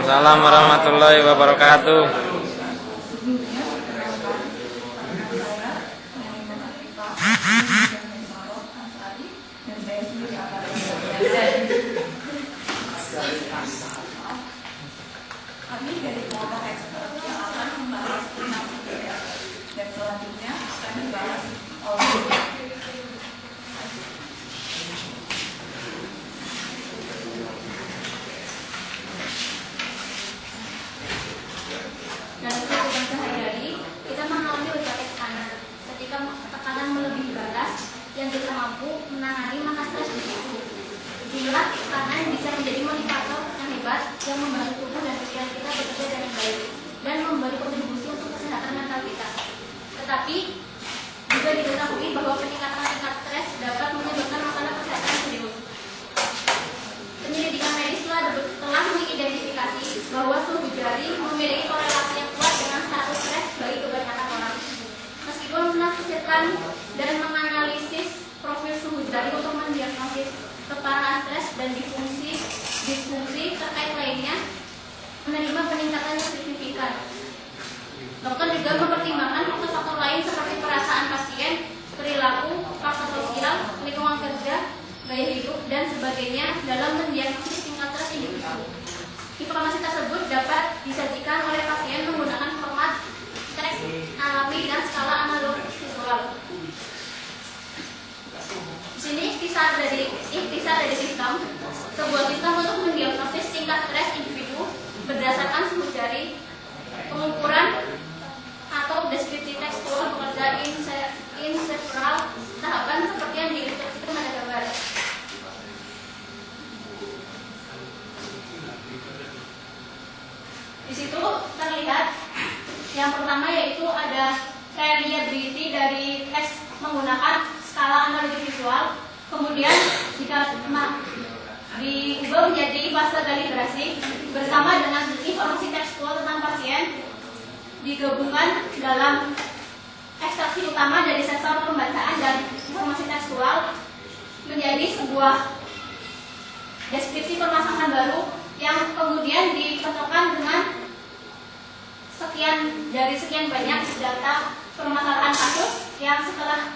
Waalaikumsalam warahmatullahi wabarakatuh. Kami dari kelompok expert yang akan membahas tentang budaya, dan selanjutnya akan dibahas oleh dalam kehidupan sehari-hari kita mengalami berbagai tekanan. Ketika tekanan melebihi batas yang kita mampu menangani, maka stres di situ. Jumlah tekanan bisa menjadi motivator yang hebat yang membantu tubuh dan pikiran kita bekerja dengan baik dan memberi kontribusi untuk kesehatan mental kita. Tetapi juga diketahui bahwa peningkatan tingkat stres dapat menyebabkan masalah kesehatan yang serius. Penyelidikan medis telah mengidentifikasi bahwa suhu jari memiliki korelasi yang kuat dengan status stres bagi kebanyakan orang. Meskipun menafsirkan dan menganalisis profil suhu jari untuk mendiagnosis keparahan stres dan disfungsi terkait lainnya menerima peningkatan yang signifikan. Dokter juga mempertimbangkan faktor-faktor lain seperti perasaan pasien, perilaku, faktor sosial, lingkungan kerja, gaya hidup, dan sebagainya dalam mendiagnosis tingkat stres individu. Informasi tersebut dapat disajikan oleh pasien menggunakan format stres alami dan skala analog visual. Di sini ikhtisar dari sistem, sebuah sistem untuk mendiagnosis tingkat stres individu berdasarkan suhu jari, pengukuran atau deskripsi tekstual bekerja in several tahapan seperti yang diilustrasikan pada gambar. Di situ terlihat yang pertama yaitu ada reliability dari tes menggunakan skala analitik visual. Kemudian jika diubah menjadi fase kalibrasi bersama dengan informasi tekstual tentang pasien digabungkan dalam ekstraksi utama dari sensor pembacaan dan informasi tekstual menjadi sebuah deskripsi permasalahan baru yang kemudian dicocokkan dengan sekian banyak data permasalahan kasus yang setelah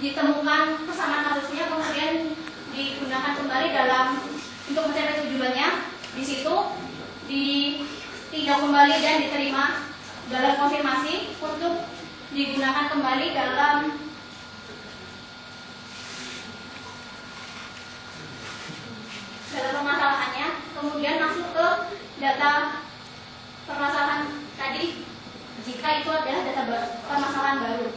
ditemukan persamaan kasusnya kemudian digunakan kembali dalam untuk mencapai tujuannya. Di situ ditinjau kembali dan diterima dalam konfirmasi untuk digunakan kembali dalam permasalahannya, kemudian masuk ke data permasalahan tadi jika itu adalah data permasalahan baru.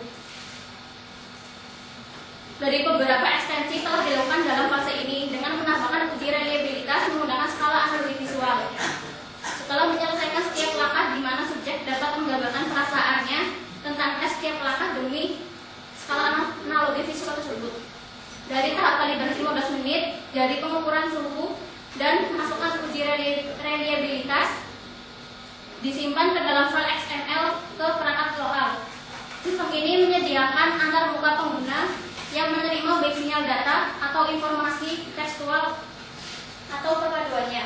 Dari beberapa ekstensi telah dilakukan dalam fase ini dengan menambahkan uji reliabilitas menggunakan skala analitik visual. Setelah menyelesaikan setiap langkah di mana subjek dapat menggambarkan perasaannya tentang tes setiap langkah demi skala analitik visual tersebut. Dari tahap kalibrasi 15 menit, dari pengukuran suhu dan masukkan uji reliabilitas disimpan ke dalam file XML ke perangkat lokal. Sistem ini menyediakan antar muka pengguna yang menerima baik sinyal data atau informasi tekstual atau perpaduannya.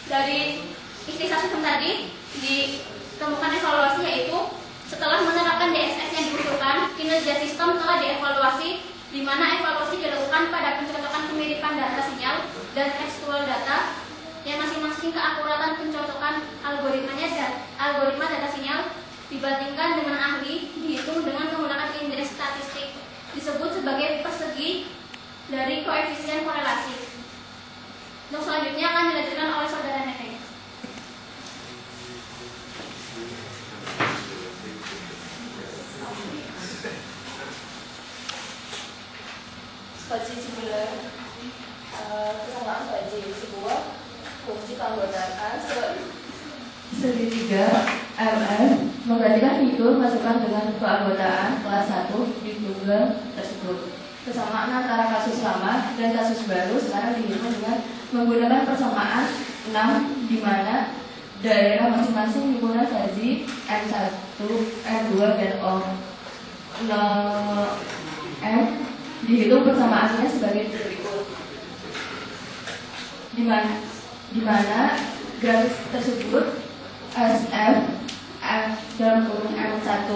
Dari ikhtisar sistem tadi ditemukan evaluasi yaitu setelah menerapkan DSS yang dibutuhkan, kinerja sistem telah dievaluasi di mana evaluasi dilakukan pada pencocokan kemiripan data sinyal dan tekstual data yang masing-masing keakuratan pencocokan algoritma data sinyal dibandingkan dengan ahli dihitung dengan menggunakan indeks statistik disebut sebagai persegi dari koefisien korelasi. Untuk selanjutnya akan dilanjutkan oleh saudara Neneng. Posisi bulan kesamaan bagi sebuah fungsi keanggotaan segitiga RF menggantikan fitur masukkan dengan keanggotaan kelas 1 di tunggal tersebut. Kesamaan antara kasus lama dan kasus baru sekarang dihitung dengan menggunakan persamaan 6 di mana daerah masing-masing menggunakan versi M1, M2, dan O0M. Dihitung persamaannya sebagai berikut. di mana grafis tersebut SF F dalam kurung M1,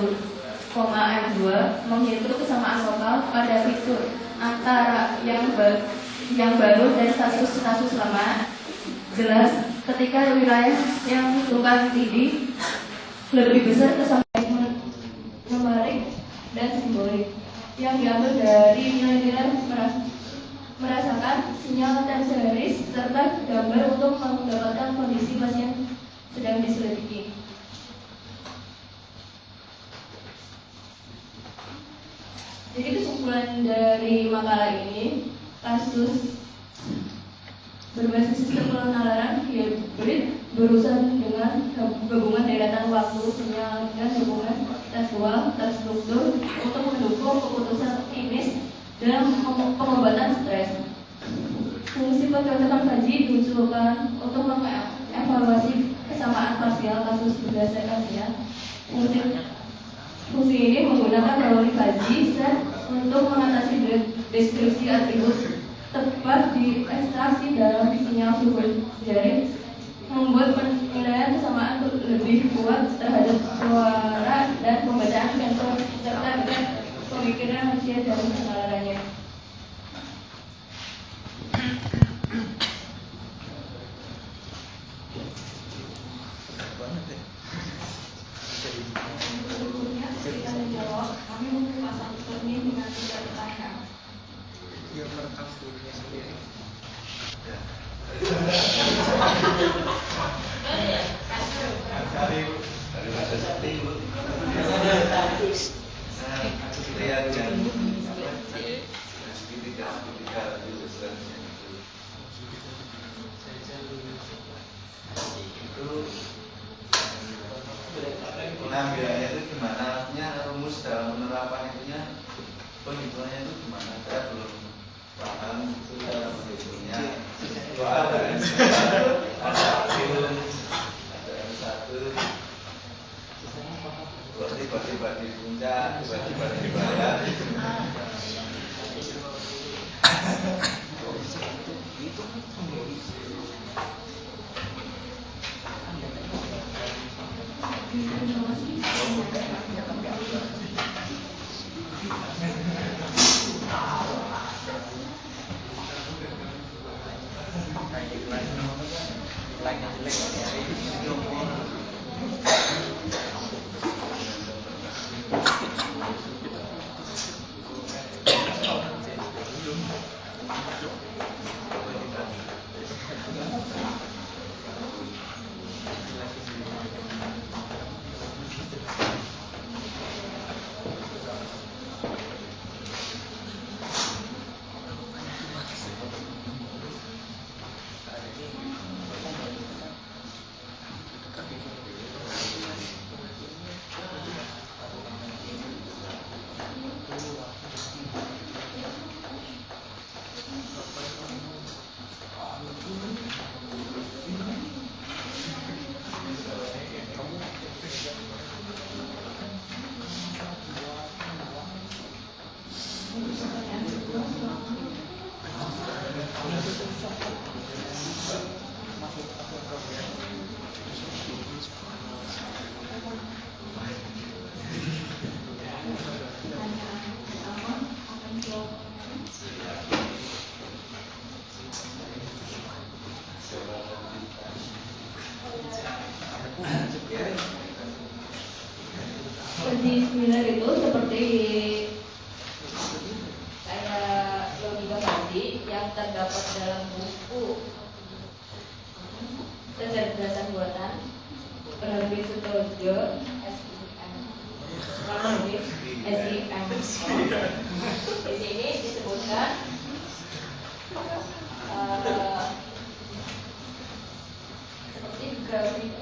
M2 menghitung kesamaan lokal pada fitur antara yang baru dan status lama. Jelas ketika wilayah yang tumpang tindih lebih besar kesamaan numerik dan simbolik yang diambil dari nilai-nilai merasakan sinyal tenseris serta gambar untuk mendapatkan kondisi pasien sedang diselidiki. Jadi kesimpulan dari makalah ini, kasus berbasis sistem penalaran hibrid berurusan dengan gabungan deretan waktu, sinyal, dan hubungan tekstual terstruktur untuk mendukung keputusan klinis dalam pengobatan stres. Fungsi pencocokan kaji diusulkan untuk mengevaluasi kesamaan parsial kasus berdasarkan sinyal. Fungsi ini menggunakan teori kaji set untuk mengatasi deskripsi atribut tepat diekstraksi dalam sinyal suhu jari, membuat penilaian kesamaan lebih kuat terhadap suara dan pembacaan sensor serta dengan pemikiran manusia dalam penalarannya. Berikutnya ketika menjawab, kami memasang cermin dengan tidak bertanya. Dia merekam dirinya sendiri. Pengambilannya itu gimana, rumus dalam penerapan itunya, penghitungannya itu gimana, saya belum paham itu dalam menghitungnya. Ada film, ada M1, tiba-tiba di puncak, tiba-tiba di bawah. Uji seminar itu seperti kayak logika tadi yang terdapat dalam buku kecerdasan buatan penerbit Sutojo SIM. Di sini disebutkan seperti grafik.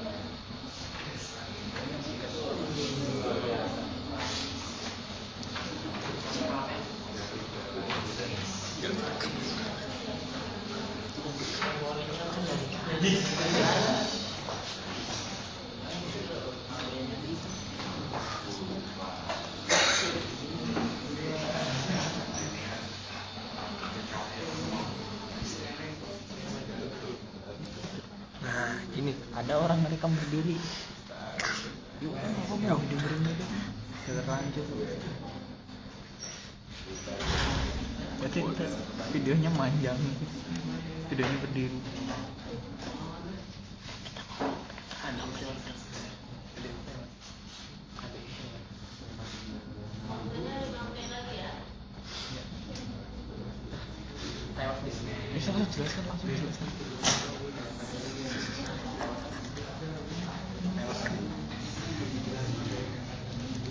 ada orang ngerekam berdiri. Yuk, aku mau dengerin itu. Terlanjur. Berarti videonya panjang. Videonya berdiri. Bisa jelaskan langsung jelaskan.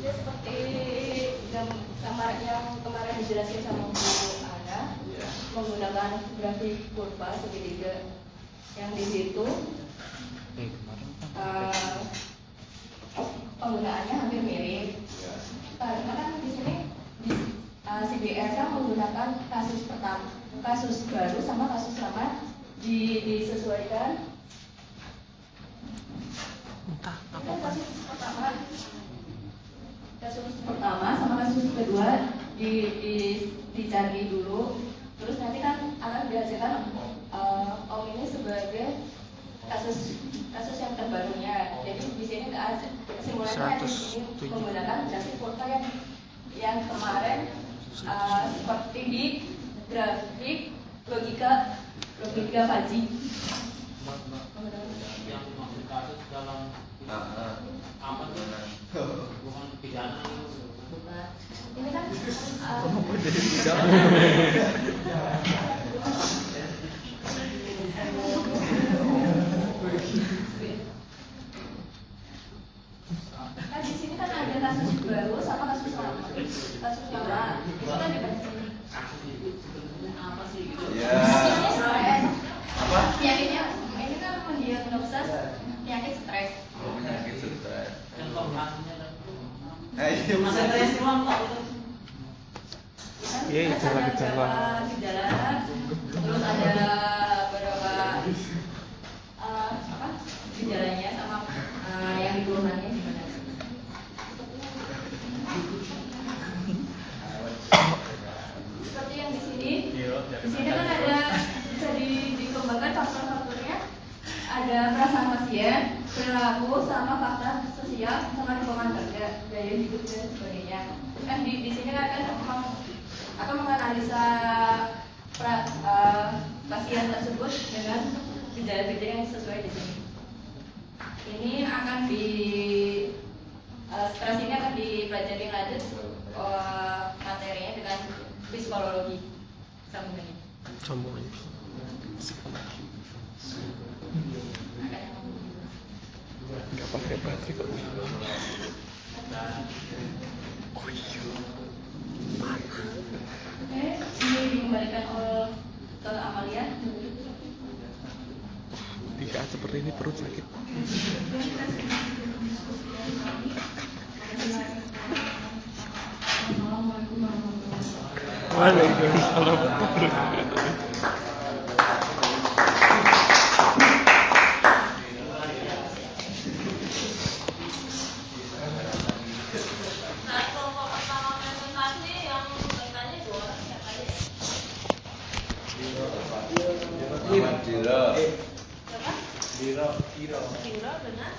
Jadi seperti gambar yang kemarin dijelaskan sama Bu Ana, menggunakan grafik kurva segitiga yang di situ penggunaannya hampir mirip. Karena kan di sini CBR kan menggunakan kasus pertama, kasus baru sama kasus lama disesuaikan. Kasus pertama sama kasus kedua dicari dulu, terus nanti kan akan dihasilkan Om ini sebagai kasus yang terbarunya. Jadi di sini kesimpulannya di sini menggunakan grafik kurva yang kemarin seperti di grafik logika Faji. Yang maksud kasus dalam apa tuh? Bukan pidana itu. Bukan. Ini kan kan di sini kan ada kasus baru sama kasus lama. Kasus lama itu kan di sini. Apa sih gitu? Ya. Apa? Penyakitnya ini kan mendiagnosa penyakit stres. Penyakit stres. Yang kombinasinya kan. Iya, Masa stres doang Pak. Iya, gejala. Terus ada beberapa gejalanya sama yang di keluhannya gimana? Seperti yang di sini. Di sini kan ada bisa dikembangkan faktor-faktornya. Ada perasaan pasien, perilaku, sama faktor sosial, sama lingkungan kerja, gaya hidup dan sebagainya. Kan di sini kan akan menganalisa pasien tersebut dengan gejala-gejala yang sesuai di sini. Ini akan stres ini akan dipelajari lanjut materinya dengan psikologi sambungannya. Nggak pakai baterai kok. Oke, ini dikembalikan ke Amalia. Di saat seperti ini perut sakit. Assalamualaikum warahmatullahi wabarakatuh. Waalaikumsalam. Kelompok pertama presentasi yang bertanya 2 orang siapa aja? Diro dengan